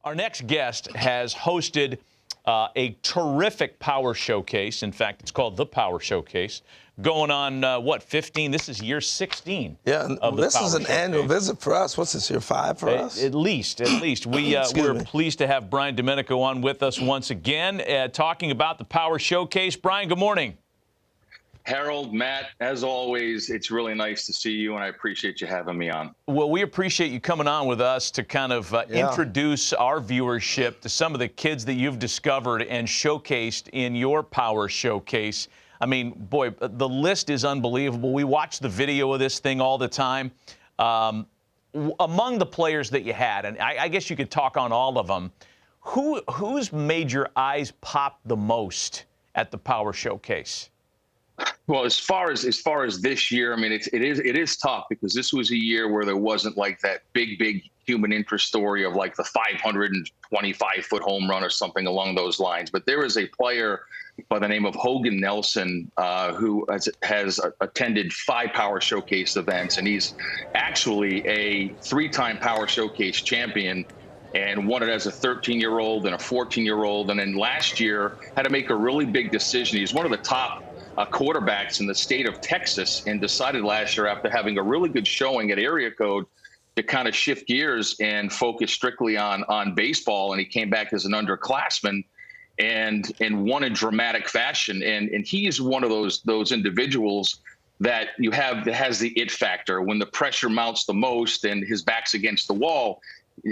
Our next guest has hosted a terrific power showcase. In fact, it's called the Power Showcase. Going on, 15? This is year 16. Yeah, of the this Power is an Showcase. annual visit for us. What's this, year 5 for us? At least. We're pleased to have Brian Domenico on with us once again, talking about the Power Showcase. Brian, good morning. Harold, Matt, as always, it's really nice to see you, and I appreciate you having me on. Well, we appreciate you coming on with us to kind of introduce our viewership to some of the kids that you've discovered and showcased in your Power Showcase. I mean, boy, the list is unbelievable. We watch the video of this thing all the time. Among the players that you had, and I guess you could talk on all of them, who's made your eyes pop the most at the Power Showcase? Well, as far as this year, I mean, it is tough because this was a year where there wasn't like that big human interest story of like the 525-foot home run or something along those lines. But there is a player by the name of Hogan Nelson who has attended 5 Power Showcase events, and he's actually a 3-time Power Showcase champion and won it as a 13-year-old and a 14-year-old. And then last year had to make a really big decision. He's one of the top quarterbacks in the state of Texas, and decided last year, after having a really good showing at area code, to kind of shift gears and focus strictly on baseball. And he came back as an underclassman and won in dramatic fashion. And he is one of those individuals that you have that has the it factor. When the pressure mounts the most and his back's against the wall,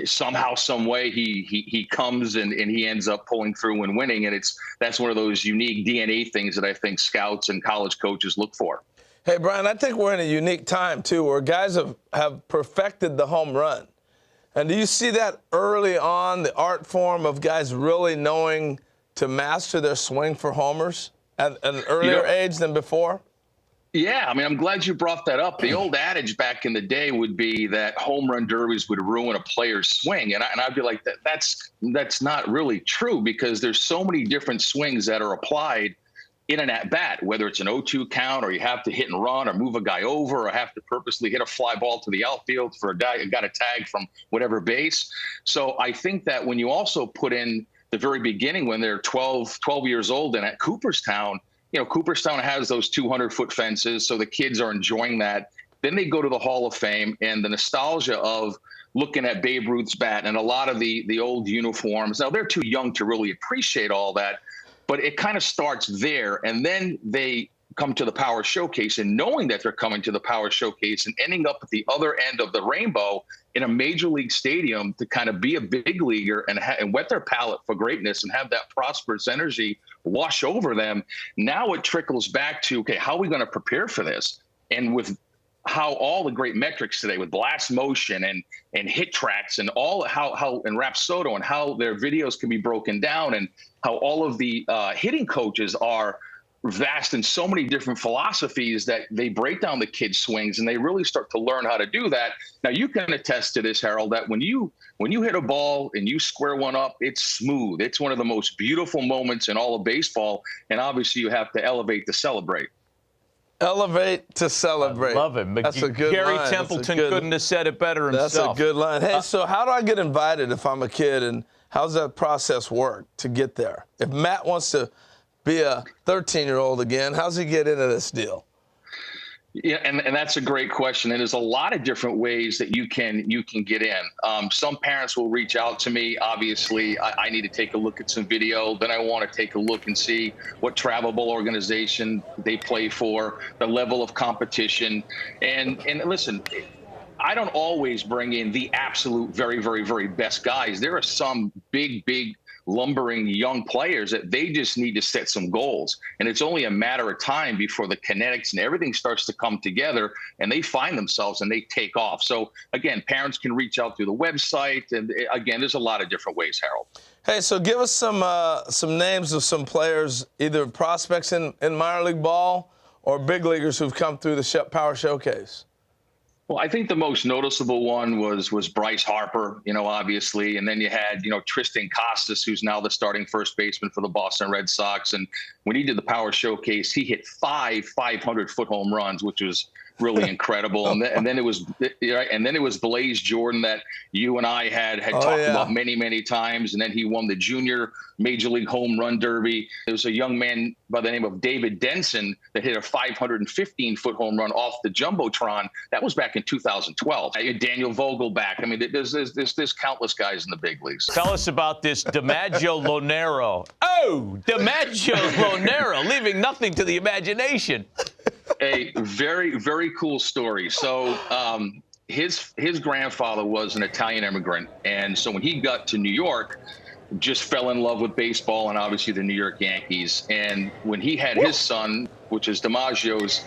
somehow, some way, he comes and he ends up pulling through and winning. And that's one of those unique DNA things that I think scouts and college coaches look for. Hey, Brian, I think we're in a unique time, too, where guys have perfected the home run. And do you see that early on, the art form of guys really knowing to master their swing for homers at an earlier age than before? Yeah, I mean, I'm glad you brought that up. The old adage back in the day would be that home run derbies would ruin a player's swing. And I'd be like, that's not really true, because there's so many different swings that are applied in an at-bat, whether it's an 0-2 count, or you have to hit and run, or move a guy over, or have to purposely hit a fly ball to the outfield for a guy who got a tag from whatever base. So I think that when you also put in the very beginning, when they're 12 years old and at Cooperstown, Cooperstown has those 200-foot fences, so the kids are enjoying that. Then they go to the Hall of Fame, and the nostalgia of looking at Babe Ruth's bat and a lot of the old uniforms. Now, they're too young to really appreciate all that, but it kind of starts there. And then they come to the Power Showcase, and knowing that they're coming to the Power Showcase and ending up at the other end of the rainbow in a major league stadium to kind of be a big leaguer and whet their palate for greatness and have that prosperous energy wash over them. Now it trickles back to, okay, how are we going to prepare for this? And with how all the great metrics today with blast motion and hit tracks and all how and Rapsodo and how their videos can be broken down, and how all of the hitting coaches are vast in so many different philosophies that they break down the kids' swings, and they really start to learn how to do that. Now, you can attest to this, Harold, that when you hit a ball and you square one up, it's smooth. It's one of the most beautiful moments in all of baseball, and obviously you have to elevate to celebrate. Elevate to celebrate. I love it. That's a good Gary line. Templeton couldn't have said it better himself. That's a good line. Hey, so how do I get invited if I'm a kid, and how's that process work to get there? If Matt wants to be a 13-year-old again, how's he get into this deal? Yeah, and that's a great question. And there's a lot of different ways that you can get in. Some parents will reach out to me. Obviously, I need to take a look at some video. Then I want to take a look and see what travelable organization they play for, the level of competition. And listen, I don't always bring in the absolute very, very, very best guys. There are some big lumbering young players that they just need to set some goals. And it's only a matter of time before the kinetics and everything starts to come together, and they find themselves and they take off. So again, parents can reach out through the website. And again, there's a lot of different ways, Harold. Hey, so give us some names of some players, either prospects in minor league ball or big leaguers who've come through the Power Showcase. Well, I think the most noticeable one was Bryce Harper, obviously. And then you had, Tristan Costas, who's now the starting first baseman for the Boston Red Sox. And when he did the Power Showcase, he hit 5 500-foot home runs, which was really incredible. And then it was right, and then it was Blaze Jordan that you and I had talked about many times. And then he won the junior Major League Home Run Derby. There was a young man by the name of David Denson that hit a 515-foot home run off the jumbotron. That was back in 2012. Daniel Vogelback. I mean, there's countless guys in the big leagues. Tell us about this DiMaggio Lonero. Oh, DiMaggio Lonero, leaving nothing to the imagination. A very, very cool story. So his grandfather was an Italian immigrant. And so when he got to New York, just fell in love with baseball and obviously the New York Yankees. And when he had his son, which is DiMaggio's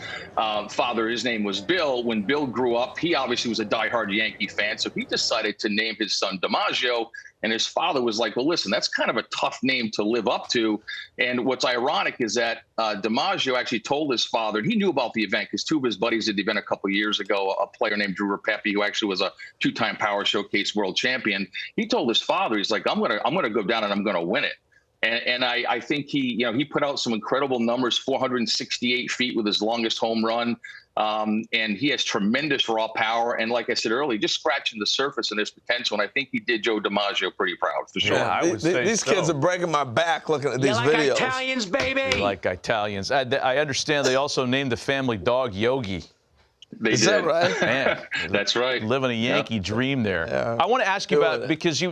father, his name was Bill. When Bill grew up, he obviously was a diehard Yankee fan. So he decided to name his son DiMaggio. And his father was like, well, listen, that's kind of a tough name to live up to. And what's ironic is that DiMaggio actually told his father, and he knew about the event because two of his buddies did the event a couple of years ago, a player named Drew Rapepi, who actually was a two-time Power Showcase world champion. He told his father, he's like, I'm gonna go down and I'm gonna win it. And I think he put out some incredible numbers, 468 feet with his longest home run. And he has tremendous raw power. And like I said earlier, just scratching the surface and his potential. And I think he did Joe DiMaggio pretty proud, for sure. Yeah, I would say these kids are breaking my back looking at these videos. Italians, baby. You like Italians. I understand they also named the family dog Yogi. Is that right? Man, that's right. Living a Yankee dream there. Yeah. I want to ask you about, because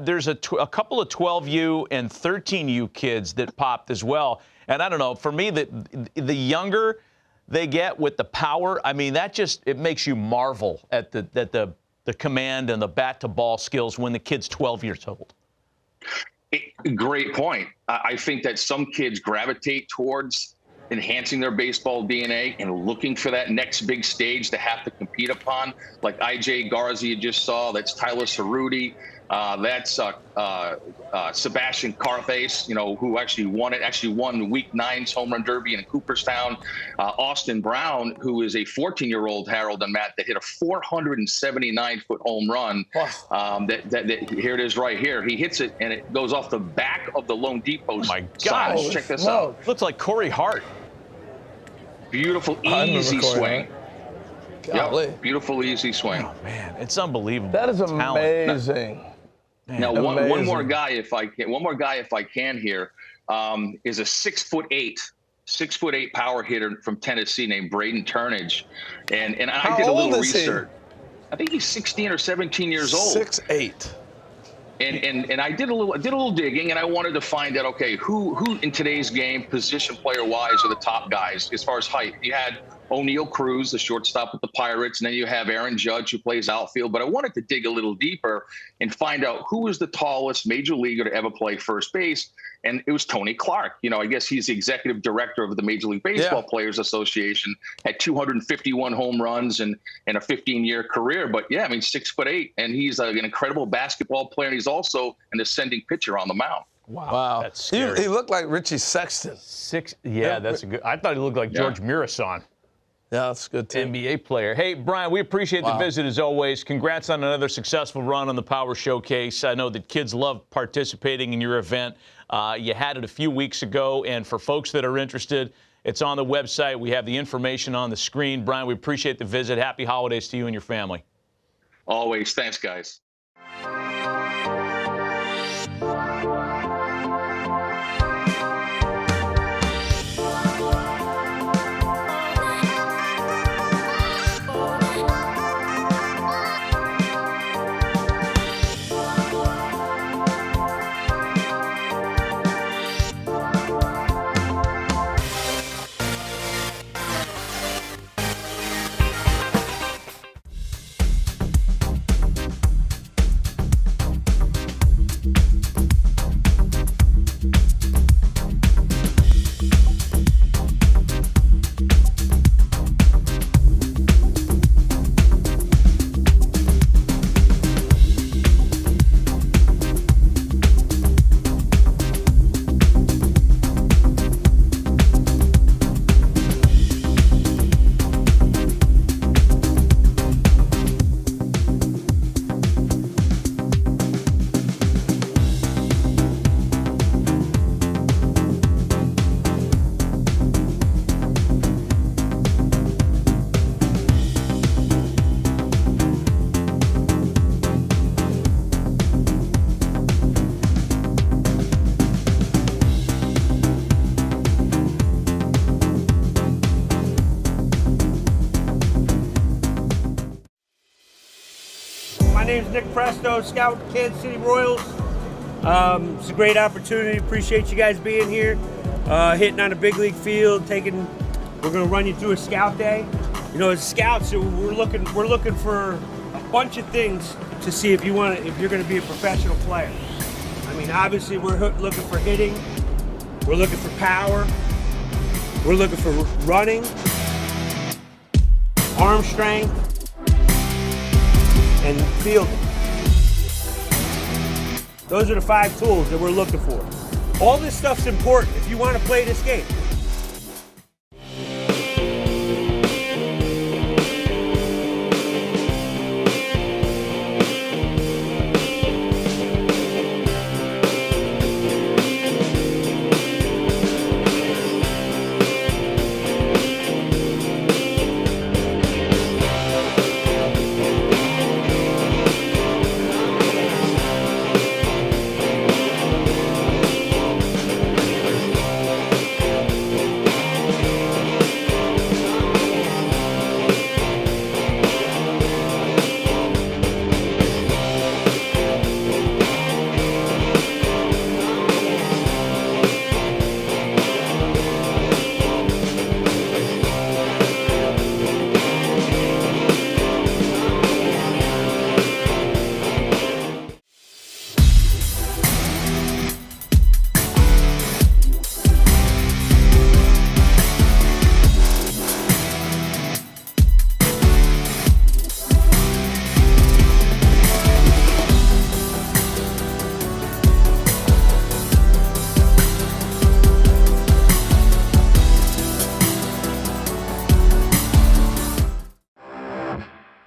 there's a couple of 12U and 13U kids that popped as well. And I don't know, for me, the younger they get with the power, I mean, it makes you marvel at the command and the bat to ball skills when the kid's 12 years old. Great point. I think that some kids gravitate towards enhancing their baseball DNA and looking for that next big stage to have to compete upon, like IJ Garza you just saw. That's Tyler Cerruti. That's Sebastian Carthace, who actually won Week 9's Home Run Derby in Cooperstown. Austin Brown, who is a 14-year-old, Harold and Matt, that hit a 479-foot home run. Wow. Here it is right here. He hits it, and it goes off the back of the loanDepot sign. Check this out. Looks like Corey Hart. Beautiful, easy swing. Yep. Beautiful, easy swing. Oh, man, it's unbelievable. That is amazing. Now, one more guy, if I can here, is a 6'8" power hitter from Tennessee named Braden Turnage, and I did a little research. I think he's 16 or 17 years old. 6'8". And I did a little digging, and I wanted to find out, okay, who in today's game, position player wise, are the top guys as far as height. You had O'Neal Cruz, the shortstop with the Pirates, and then you have Aaron Judge, who plays outfield. But I wanted to dig a little deeper and find out who was the tallest major leaguer to ever play first base. And it was Tony Clark. I guess he's the executive director of the Major League Baseball Players Association, had 251 home runs and a 15-year career. But, 6'8", and he's an incredible basketball player, and he's also an ascending pitcher on the mound. Wow. That's scary. He looked like Richie Sexton. That's a good. I thought he looked like George Mirasan. Yeah, that's good, too. NBA player. Hey, Brian, we appreciate the visit as always. Congrats on another successful run on the Power Showcase. I know that kids love participating in your event. You had it a few weeks ago, and for folks that are interested, it's on the website. We have the information on the screen. Brian, we appreciate the visit. Happy holidays to you and your family. Always. Thanks, guys. Nick Presto, Scout Kansas City Royals. It's a great opportunity. Appreciate you guys being here, hitting on a big league field. We're going to run you through a scout day. You know, as scouts, we're looking for a bunch of things to see if you're going to be a professional player. I mean, obviously, we're looking for hitting. We're looking for power. We're looking for running, arm strength, and fielding. Those are the 5 tools that we're looking for. All this stuff's important if you want to play this game.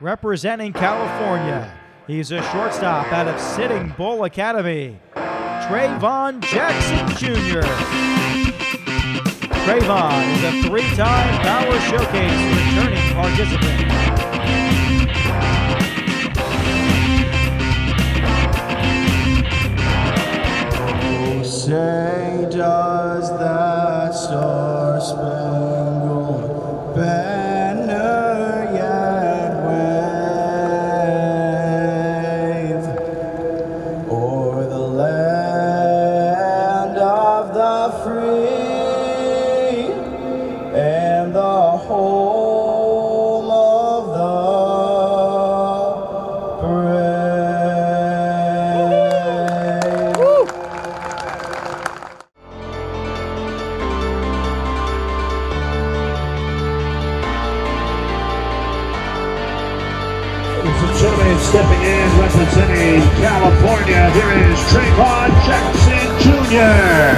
Representing California, he's a shortstop out of Sitting Bull Academy, Travon Jackson Jr. Travon is a 3-time Power Showcase returning participant. Oh, say does that star-spangled banner yet wave o'er the land of the free and the home of the brave? Woo! Ladies and gentlemen, stepping in, representing California, here is Travon Jackson Jr.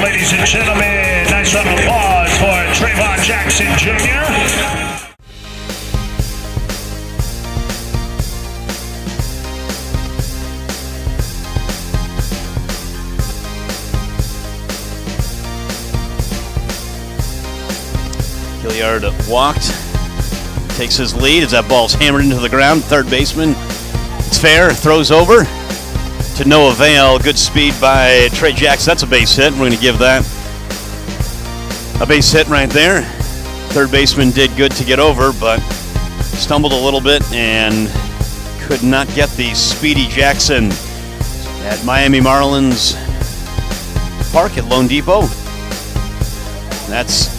Ladies and gentlemen, nice round of applause Travon Jackson Jr. Hilliard walked, takes his lead as that ball's hammered into the ground. Third baseman, it's fair, throws over to no avail. Good speed by Trey Jackson. That's a base hit. We're going to give that a base hit right there. Third baseman did good to get over, but stumbled a little bit and could not get the speedy Jackson at Miami Marlins Park at loanDepot. That's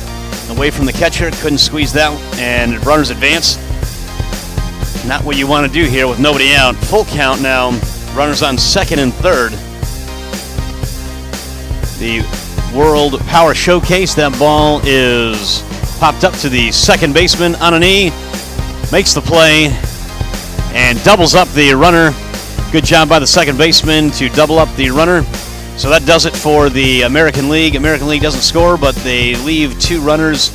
away from the catcher, couldn't squeeze that, and runners advance. Not what you want to do here with nobody out. Full count now, runners on second and third. The World Power Showcase, that ball is popped up to the second baseman on a knee, makes the play, and doubles up the runner. Good job by the second baseman to double up the runner. So that does it for the American League. American League doesn't score, but they leave two runners